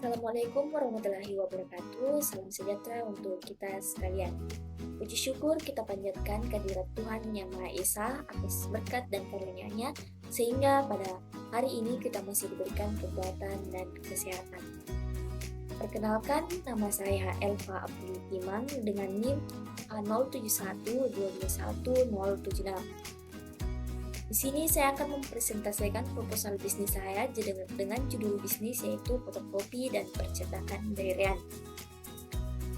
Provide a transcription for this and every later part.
Assalamualaikum warahmatullahi wabarakatuh. Salam sejahtera untuk kita sekalian. Puji syukur kita panjatkan kehadirat Tuhan Yang Maha Esa atas berkat dan karunia-Nya, sehingga pada hari ini kita masih diberikan kekuatan dan kesehatan. Perkenalkan, nama saya Elva April Timang dengan NIM A0712210076. Di sini saya akan mempresentasikan proposal bisnis saya dengan judul bisnis yaitu fotokopi dan percetakan daerah.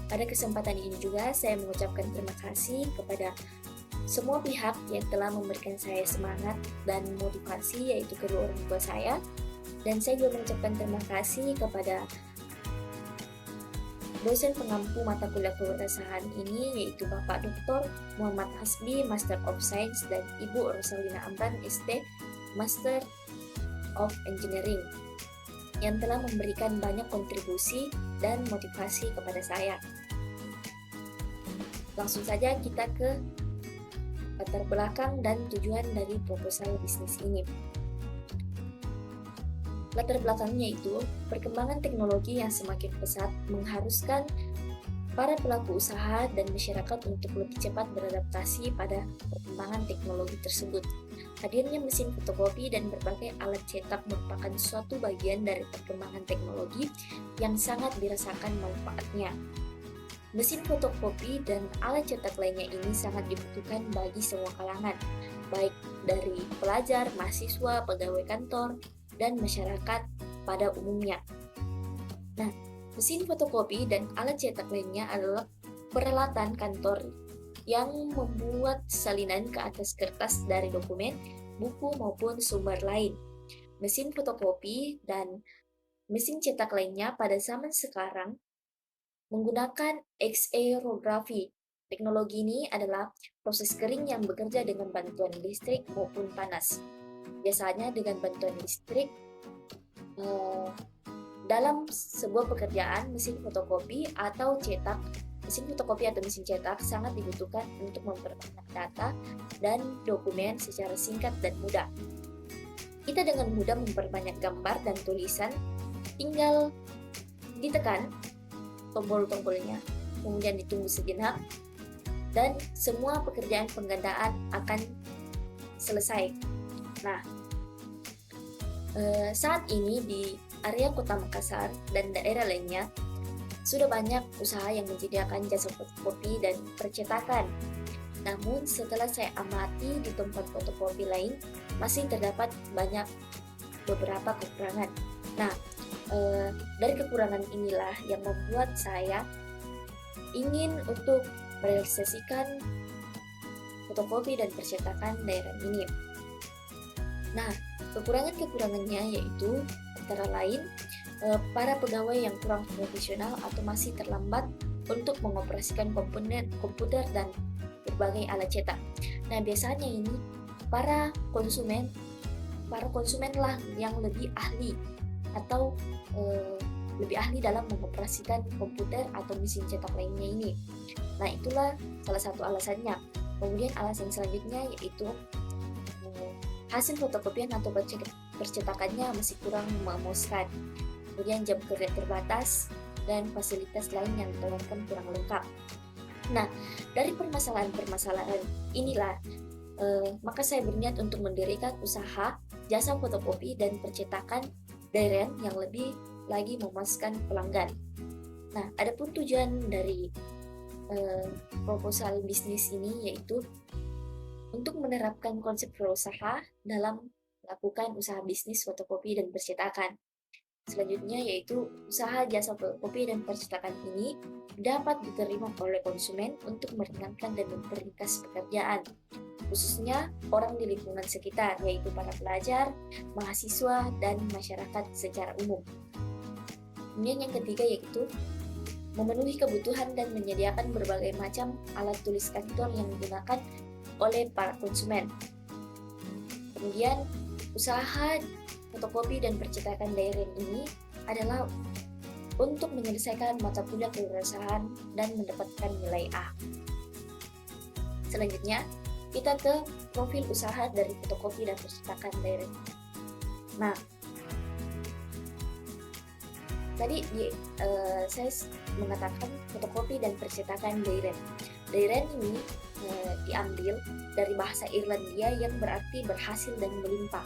Pada kesempatan ini juga saya mengucapkan terima kasih kepada semua pihak yang telah memberikan saya semangat dan motivasi, yaitu kedua orang tua saya, dan saya juga mengucapkan terima kasih kepada dosen pengampu mata kuliah kewirausahaan ini, yaitu Bapak Dr. Muhammad Hasbi, Master of Science, dan Ibu Rosalina Amran, ST, Master of Engineering, yang telah memberikan banyak kontribusi dan motivasi kepada saya. Langsung saja kita ke latar belakang dan tujuan dari proposal bisnis ini. Latar belakangnya itu, perkembangan teknologi yang semakin pesat mengharuskan para pelaku usaha dan masyarakat untuk lebih cepat beradaptasi pada perkembangan teknologi tersebut. Hadirnya mesin fotokopi dan berbagai alat cetak merupakan suatu bagian dari perkembangan teknologi yang sangat dirasakan manfaatnya. Mesin fotokopi dan alat cetak lainnya ini sangat dibutuhkan bagi semua kalangan, baik dari pelajar, mahasiswa, pegawai kantor, dan masyarakat pada umumnya. Nah, mesin fotokopi dan alat cetak lainnya adalah peralatan kantor yang membuat salinan ke atas kertas dari dokumen, buku, maupun sumber lain. Mesin fotokopi dan mesin cetak lainnya pada zaman sekarang menggunakan X-aerografi. Teknologi ini adalah proses kering yang bekerja dengan bantuan listrik maupun panas. Biasanya dengan bantuan listrik. Dalam sebuah pekerjaan, mesin fotokopi atau mesin cetak sangat dibutuhkan untuk memperbanyak data dan dokumen secara singkat dan mudah. Kita dengan mudah memperbanyak gambar dan tulisan, tinggal ditekan tombol-tombolnya, kemudian ditunggu sejenak, dan semua pekerjaan penggandaan akan selesai. Nah, saat ini di area Kota Makassar dan daerah lainnya sudah banyak usaha yang menyediakan jasa fotokopi dan percetakan. Namun setelah saya amati di tempat fotokopi lain, masih terdapat beberapa kekurangan. Nah, dari kekurangan inilah yang membuat saya ingin untuk merealisasikan fotokopi dan percetakan daerah ini. Nah, kekurangannya yaitu antara lain para pegawai yang kurang profesional atau masih terlambat untuk mengoperasikan komputer dan berbagai alat cetak. Nah, biasanya ini para konsumen lah yang lebih ahli atau lebih ahli dalam mengoperasikan komputer atau mesin cetak lainnya ini. Nah, itulah salah satu alasannya. Kemudian alasan selanjutnya yaitu hasil fotokopian atau percetakannya masih kurang memuaskan. Kemudian jam kerja terbatas dan fasilitas lain yang ditawarkan kurang lengkap. Nah, dari permasalahan inilah maka saya berniat untuk mendirikan usaha jasa fotokopi dan percetakan daerah yang lebih lagi memuaskan pelanggan. Nah, adapun tujuan dari proposal bisnis ini yaitu untuk menerapkan konsep berusaha dalam melakukan usaha bisnis fotokopi dan percetakan. Selanjutnya yaitu usaha jasa fotokopi dan percetakan ini dapat diterima oleh konsumen untuk meringankan dan memperingkas pekerjaan, khususnya orang di lingkungan sekitar, yaitu para pelajar, mahasiswa, dan masyarakat secara umum. Kemudian yang ketiga yaitu memenuhi kebutuhan dan menyediakan berbagai macam alat tulis kantor yang digunakan oleh para konsumen. Kemudian usaha fotokopi dan percetakan daerah ini adalah untuk menyelesaikan mata kuliah kewirausahaan dan mendapatkan nilai A. Selanjutnya, kita ke profil usaha dari fotokopi dan percetakan daerah. Nah, Saya mengatakan fotokopi dan percetakan dairen. Dairen ini diambil dari bahasa Irlandia yang berarti berhasil dan melimpah.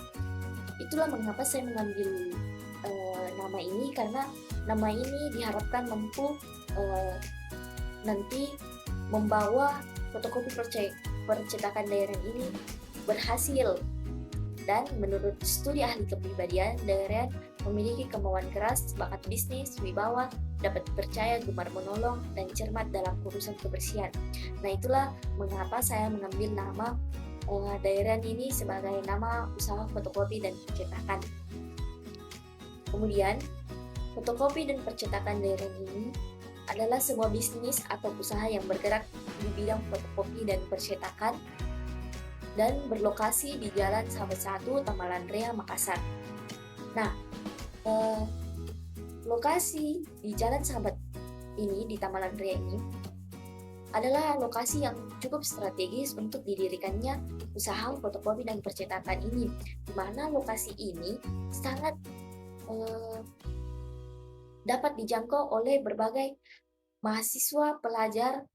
Itulah mengapa saya mengambil nama ini, karena nama ini diharapkan mampu nanti membawa fotokopi percetakan dairen ini berhasil. Dan menurut studi ahli kepribadian, dairen memiliki kemauan keras, bakat bisnis, wibawa, dapat dipercaya, gemar menolong, dan cermat dalam urusan kebersihan. Nah, itulah mengapa saya mengambil nama dairen ini sebagai nama usaha fotokopi dan percetakan. Kemudian, fotokopi dan percetakan dairen ini adalah sebuah bisnis atau usaha yang bergerak di bidang fotokopi dan percetakan dan berlokasi di Jalan Sahabat 1, Tamalan Rea, Makassar. Nah, lokasi di Jalan Sahabat ini, di Tamalan Rea ini, adalah lokasi yang cukup strategis untuk didirikannya usaha fotokopi dan percetakan ini, di mana lokasi ini sangat dapat dijangkau oleh berbagai mahasiswa, pelajar,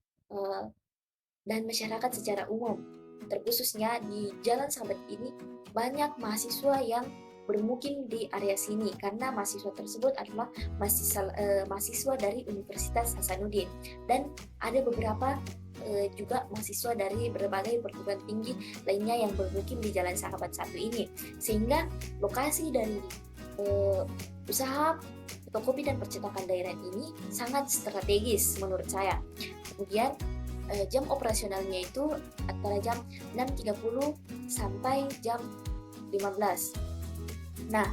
dan masyarakat secara umum. Terkhususnya di Jalan Sahabat ini banyak mahasiswa yang bermukim di area sini, karena mahasiswa tersebut adalah mahasiswa dari Universitas Hasanuddin, dan ada beberapa juga mahasiswa dari berbagai perguruan tinggi lainnya yang bermukim di Jalan Sahabat 1 ini, sehingga lokasi dari usaha fotokopi dan percetakan dairen ini sangat strategis menurut saya. Kemudian jam operasionalnya itu antara jam 6.30 sampai jam 15. Nah,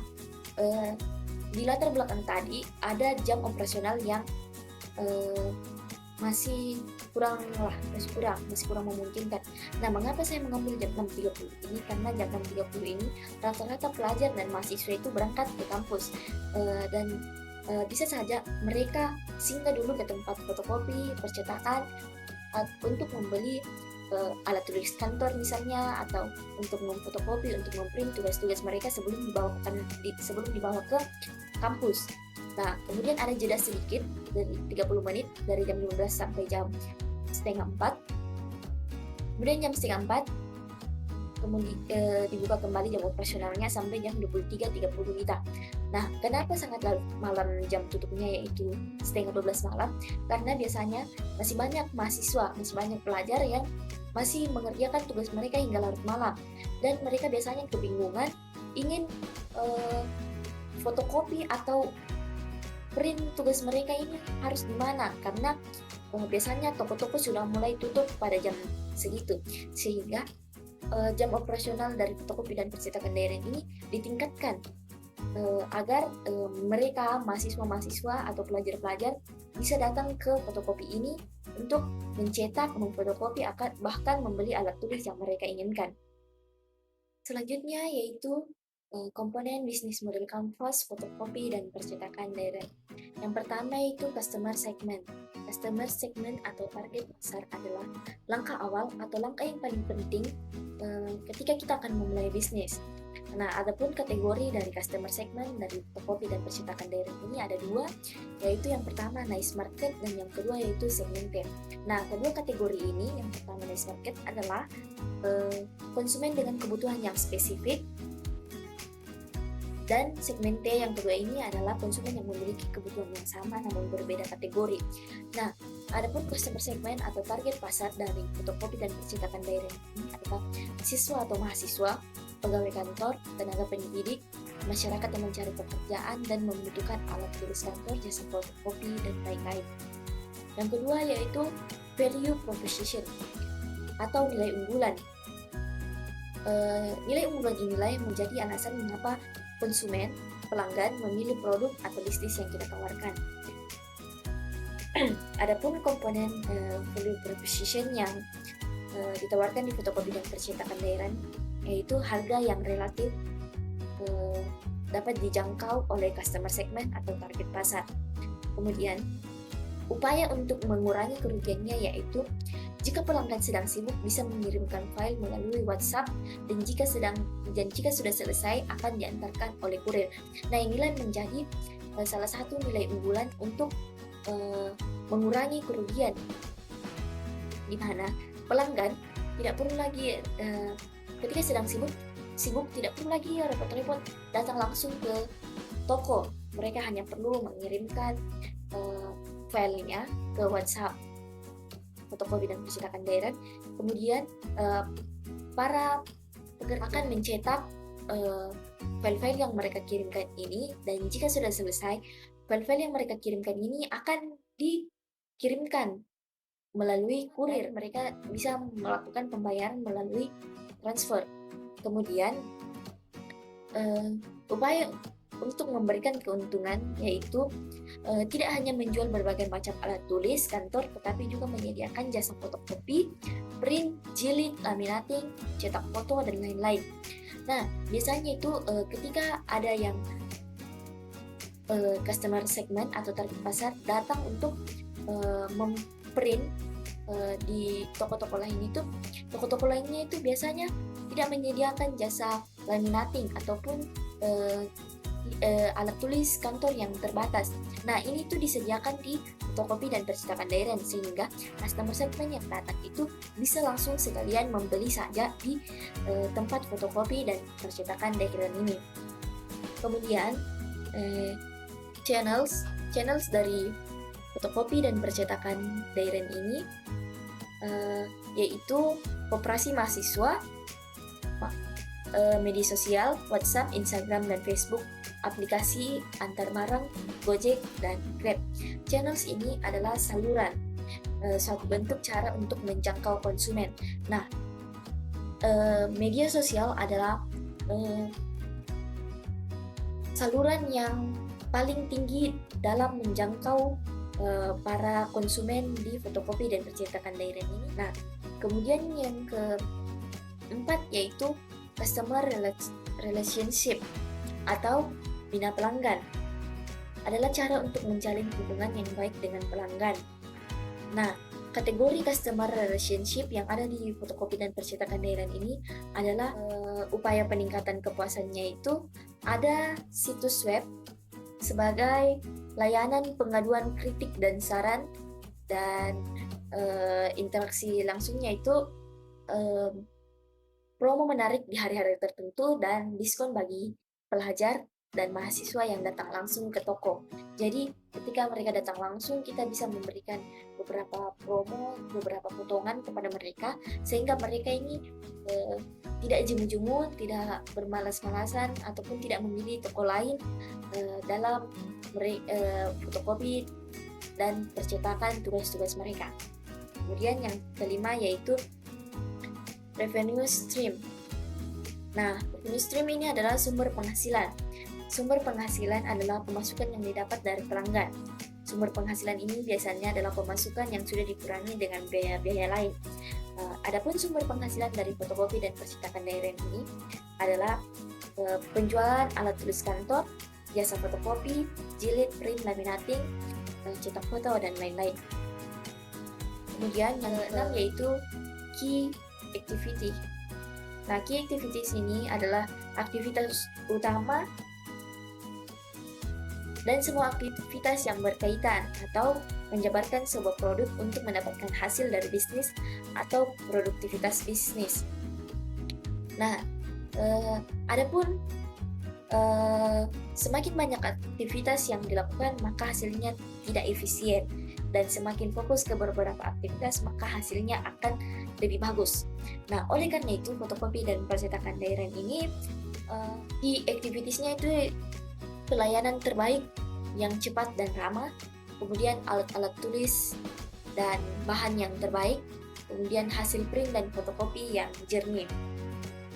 di latar belakang tadi ada jam operasional yang masih kurang memungkinkan. Nah, mengapa saya mengambil jam 6.30 ini? Karena jam 6.30 ini rata-rata pelajar dan mahasiswa itu berangkat ke kampus, dan bisa saja mereka singgah dulu ke tempat fotokopi, percetakan, untuk membeli alat tulis kantor misalnya, atau untuk memfotokopi, untuk memprint tugas-tugas mereka sebelum dibawa ke kampus. Nah, kemudian ada jeda sedikit dari 30 menit dari jam 15 sampai jam setengah 4. Kemudian jam setengah 4 kemudian dibuka kembali jam operasionalnya sampai jam 23.30 WITA. Nah, kenapa sangat larut malam jam tutupnya, yaitu setengah 12 malam? Karena biasanya masih banyak mahasiswa, masih banyak pelajar yang masih mengerjakan tugas mereka hingga larut malam, dan mereka biasanya kebingungan ingin fotokopi atau print tugas mereka ini harus di mana, karena biasanya toko-toko sudah mulai tutup pada jam segitu, sehingga jam operasional dari fotokopi dan percetakan dairen ini ditingkatkan agar mereka mahasiswa-mahasiswa atau pelajar-pelajar bisa datang ke fotokopi ini untuk mencetak, memfotokopi, bahkan membeli alat tulis yang mereka inginkan. Selanjutnya yaitu komponen bisnis model kanvas, fotokopi, dan percetakan dairen. Yang pertama itu customer segment. Customer segment atau target pasar adalah langkah awal atau langkah yang paling penting ketika kita akan memulai bisnis. Nah, adapun kategori dari customer segment dari fotokopi dan percetakan dairen ini ada dua, yaitu yang pertama niche market dan yang kedua yaitu segmented. Nah, kedua kategori ini, yang pertama niche market adalah konsumen dengan kebutuhan yang spesifik, dan segmen T yang kedua ini adalah konsumen yang memiliki kebutuhan yang sama namun berbeda kategori. Nah, adapun customer segment atau target pasar dari fotokopi dan percetakan dairen ini adalah siswa atau mahasiswa, pegawai kantor, tenaga pendidik, masyarakat yang mencari pekerjaan dan membutuhkan alat tulis kantor, jasa fotokopi, dan lain-lain. Yang kedua yaitu value proposition atau nilai unggulan. Nilai unggulan inilah yang menjadi alasan mengapa konsumen, pelanggan memilih produk atau bisnis yang kita tawarkan. Adapun komponen value proposition yang ditawarkan di fotokopi dan percetakan dairen yaitu harga yang relatif dapat dijangkau oleh customer segment atau target pasar. Kemudian upaya untuk mengurangi kerugiannya yaitu jika pelanggan sedang sibuk bisa mengirimkan file melalui WhatsApp dan jika sudah selesai akan diantarkan oleh kurir. Nah, inilah menjadi salah satu nilai unggulan untuk mengurangi kerugian, di mana pelanggan tidak perlu lagi ketika sedang sibuk tidak perlu lagi repot-repot datang langsung ke toko. Mereka hanya perlu mengirimkan filenya ke WhatsApp fotokopi dan percetakan daerah. Kemudian para pekerja akan mencetak file-file yang mereka kirimkan ini, dan jika sudah selesai, file-file yang mereka kirimkan ini akan dikirimkan melalui kurir. Mereka bisa melakukan pembayaran melalui transfer. Kemudian upaya untuk memberikan keuntungan yaitu tidak hanya menjual berbagai macam alat tulis kantor, tetapi juga menyediakan jasa fotokopi, print, jilid, laminating, cetak foto, dan lain-lain. Nah, biasanya itu ketika ada yang customer segment atau target pasar datang untuk memprint di toko-toko lain itu, toko-toko lainnya itu biasanya tidak menyediakan jasa laminating ataupun alat tulis kantor yang terbatas. Nah, ini tuh disediakan di fotokopi dan percetakan daerah, sehingga customer segment yang datang itu bisa langsung sekalian membeli saja di tempat fotokopi dan percetakan daerah ini. Kemudian channels dari fotokopi dan percetakan daerah ini yaitu koperasi mahasiswa, media sosial, WhatsApp, Instagram, dan Facebook, aplikasi antar barang, Gojek, dan Grab. Channels ini adalah saluran, suatu bentuk cara untuk menjangkau konsumen. Nah, media sosial adalah saluran yang paling tinggi dalam menjangkau para konsumen di fotokopi dan percetakan daerah ini. Nah, kemudian yang keempat yaitu customer relationship atau bina pelanggan, adalah cara untuk menjalin hubungan yang baik dengan pelanggan. Nah, kategori customer relationship yang ada di fotokopi dan percetakan daerah ini adalah upaya peningkatan kepuasannya itu ada situs web sebagai layanan pengaduan kritik dan saran, dan interaksi langsungnya itu promo menarik di hari-hari tertentu dan diskon bagi pelajar dan mahasiswa yang datang langsung ke toko. Jadi ketika mereka datang langsung, kita bisa memberikan beberapa promo, beberapa potongan kepada mereka, sehingga mereka ini tidak jemu-jemu, tidak bermalas-malasan, ataupun tidak memilih toko lain dalam fotokopi dan percetakan tugas-tugas mereka. Kemudian yang kelima yaitu revenue stream. Nah, revenue stream ini adalah sumber penghasilan. Sumber penghasilan adalah pemasukan yang didapat dari pelanggan. Sumber penghasilan ini biasanya adalah pemasukan yang sudah dikurangi dengan biaya-biaya lain. Adapun sumber penghasilan dari fotokopi dan percetakan daerah ini adalah penjualan alat tulis kantor, jasa fotokopi, jilid, print, laminating, cetak foto, dan lain-lain. Kemudian yang keenam yaitu key activity. Nah, key activities ini adalah aktivitas utama dan semua aktivitas yang berkaitan atau menjabarkan sebuah produk untuk mendapatkan hasil dari bisnis atau produktivitas bisnis. Nah, adapun semakin banyak aktivitas yang dilakukan, maka hasilnya tidak efisien, dan semakin fokus ke beberapa aktivitas, maka hasilnya akan lebih bagus. Nah, oleh karena itu, fotokopi dan percetakan daerah ini di activitiesnya itu pelayanan terbaik yang cepat dan ramah, kemudian alat-alat tulis dan bahan yang terbaik, kemudian hasil print dan fotokopi yang jernih.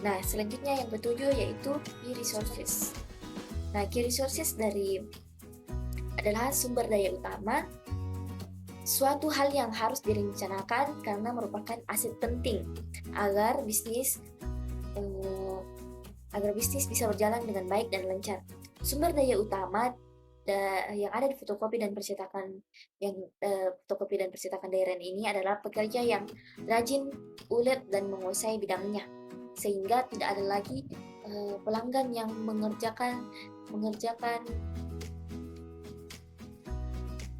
Nah, selanjutnya yang ketujuh yaitu key resources. Nah, key resources adalah sumber daya utama, suatu hal yang harus direncanakan karena merupakan aset penting agar bisnis bisa berjalan dengan baik dan lancar. Sumber daya utama yang ada di fotokopi dan percetakan yang fotokopi dan percetakan daerah ini adalah pekerja yang rajin, ulet dan menguasai bidangnya, sehingga tidak ada lagi pelanggan yang mengerjakan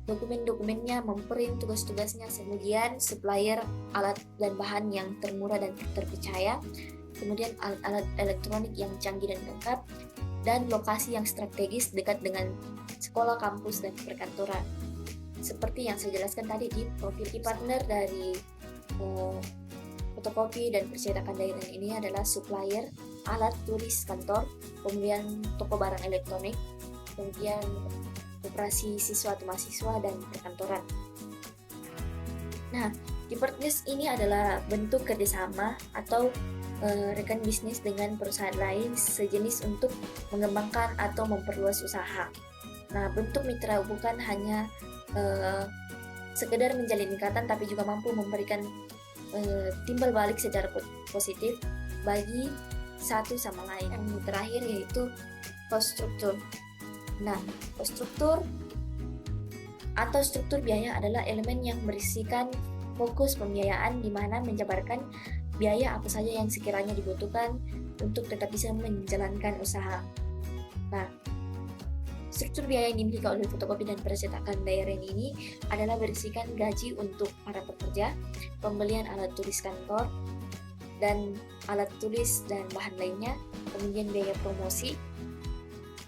dokumen-dokumennya, memprint tugas-tugasnya, kemudian supplier alat dan bahan yang termurah dan terpercaya, kemudian alat-alat elektronik yang canggih dan lengkap, dan lokasi yang strategis dekat dengan sekolah, kampus, dan perkantoran. Seperti yang saya jelaskan tadi di profil partner dari fotokopi dan percetakan daerah ini adalah supplier, alat tulis kantor, kemudian toko barang elektronik, kemudian operasi siswa atau mahasiswa, dan perkantoran. Nah, di partners ini adalah bentuk kerjasama atau rekan bisnis dengan perusahaan lain sejenis untuk mengembangkan atau memperluas usaha. Nah, bentuk mitra bukan hanya sekedar menjalin ikatan, tapi juga mampu memberikan timbal balik secara positif bagi satu sama lain. Yang terakhir yaitu cost structure. Nah, cost structure atau struktur biaya adalah elemen yang berisikan fokus pembiayaan di mana menjabarkan biaya apa saja yang sekiranya dibutuhkan untuk tetap bisa menjalankan usaha. Nah, struktur biaya yang dimiliki oleh fotokopi dan percetakan daerah ini adalah berisikan gaji untuk para pekerja, pembelian alat tulis kantor, dan alat tulis dan bahan lainnya, kemudian biaya promosi,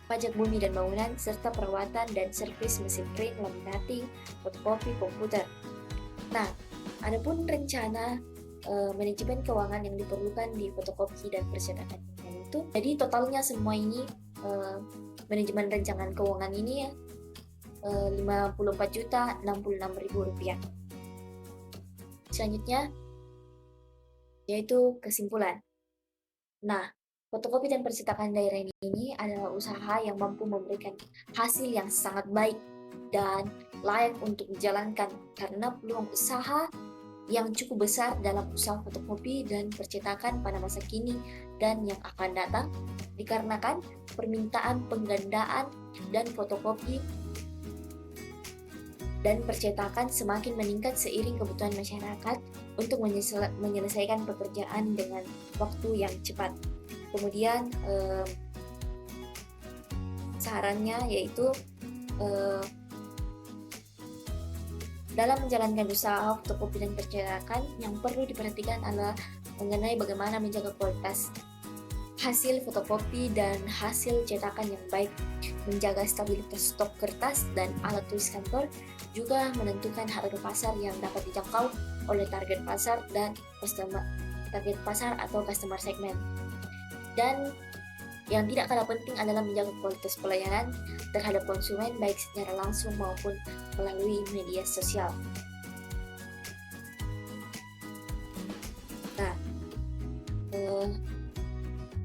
pajak bumi dan bangunan, serta perawatan dan servis mesin print, laminating, fotokopi, komputer. Nah, adapun rencana manajemen keuangan yang diperlukan di fotokopi dan percetakan itu, jadi totalnya semua ini manajemen rencangan keuangan ini ya 54.066.000 rupiah. Selanjutnya yaitu kesimpulan. Nah, fotokopi dan percetakan daerah ini adalah usaha yang mampu memberikan hasil yang sangat baik dan layak untuk dijalankan karena peluang usaha yang cukup besar dalam usaha fotokopi dan percetakan pada masa kini dan yang akan datang, dikarenakan permintaan penggandaan dan fotokopi dan percetakan semakin meningkat seiring kebutuhan masyarakat untuk menyelesaikan pekerjaan dengan waktu yang cepat. Kemudian sarannya yaitu dalam menjalankan usaha fotokopi dan percetakan, yang perlu diperhatikan adalah mengenai bagaimana menjaga kualitas hasil fotokopi dan hasil cetakan yang baik, menjaga stabilitas stok kertas dan alat tulis kantor, juga menentukan harga pasar yang dapat dijangkau oleh target pasar dan target pasar atau customer segment. Dan yang tidak kalah penting adalah menjaga kualitas pelayanan terhadap konsumen baik secara langsung maupun melalui media sosial. Nah,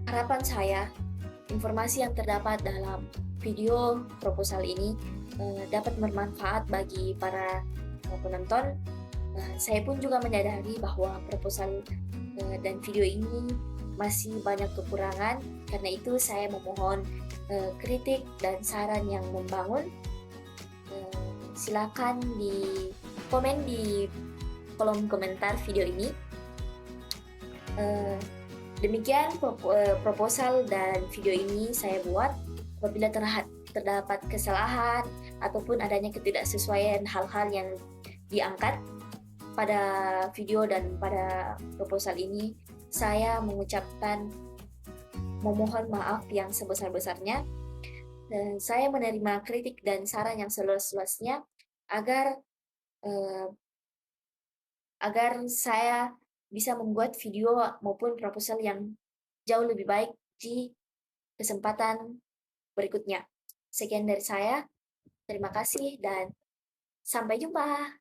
harapan saya, informasi yang terdapat dalam video proposal ini dapat bermanfaat bagi para penonton. Saya pun juga menyadari bahwa proposal dan video ini masih banyak kekurangan, karena itu saya memohon kritik dan saran yang membangun. Silakan di komen di kolom komentar video ini. Demikian proposal dan video ini saya buat. Apabila terdapat kesalahan ataupun adanya ketidaksesuaian hal-hal yang diangkat pada video dan pada proposal ini, saya memohon maaf yang sebesar-besarnya. Dan saya menerima kritik dan saran yang seluas-luasnya agar saya bisa membuat video maupun proposal yang jauh lebih baik di kesempatan berikutnya. Sekian dari saya, terima kasih dan sampai jumpa.